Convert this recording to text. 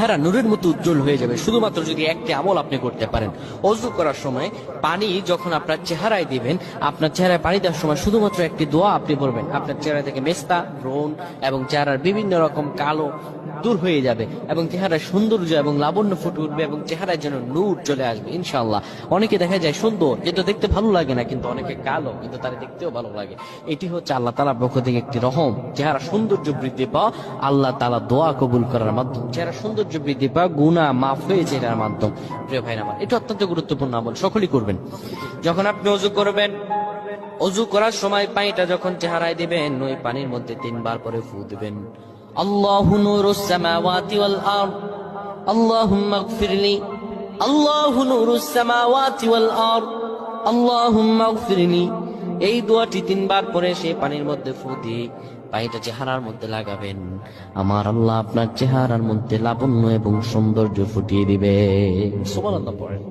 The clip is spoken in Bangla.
চেহারা নূরের মতো উজ্জ্বল হয়ে যাবে শুধুমাত্র যদি একটি আমল আপনি করতে পারেন। ওযু করার সময় পানি যখন আপনার চেহারায় দিবেন, আপনার চেহারায় পানি দেওয়ার সময় শুধুমাত্র একটি দোয়া আপনি পড়বেন, আপনার চেহারা থেকে মেস্তা, ব্রণ এবং চেহারার বিভিন্ন রকম কালো দূর হয়ে যাবে এবং চেহারায় সৌন্দর্য এবং লাবণ্য ফুটে উঠবে এবং চেহারায় যেন নূর চলে আসবে ইনশাআল্লাহ। অনেকে দেখা যায় সুন্দর কিন্তু দেখতে ভালো লাগে না, কিন্তু অনেকে কালো কিন্তু তারা দেখতেও ভালো লাগে। এটি হচ্ছে আল্লাহ তাআলার পক্ষ থেকে একটি রহম। চেহারা সৌন্দর্য বৃদ্ধি পাওয়া আল্লাহ তাআলা দোয়া কবুল করার মাধ্যম, চেহারা সৌন্দর্য বৃদ্ধি পাওয়া গুনাহ মাফ হয়েছে এটার মাধ্যম। প্রিয় ভাইরা আমার, এটা অত্যন্ত গুরুত্বপূর্ণ আমল, সকলেই করবেন। যখন আপনি ওযু করবেন, ওযু করার সময় পানিটা যখন চেহারায় দিবেন, ওই পানির মধ্যে 3 বার করে ফু দিবেন। আল্লাহু নূরুস সামাওয়াতি ওয়াল আরদ, আল্লাহুম্মা ইগফিরলি, আল্লাহু নূরুস সামাওয়াতি ওয়াল আরদ, আল্লাহুম্মা ইগফিরলি। এই দোয়াটি 3 বার পরে সেই পানির মধ্যে ফু দিয়ে পানিটা চেহারার মধ্যে লাগাবেন। আমার আল্লাহ আপনার চেহারার মধ্যে লাবণ্য এবং সৌন্দর্য ফুটিয়ে দিবে। সুবহানাল্লাহ পড়েন।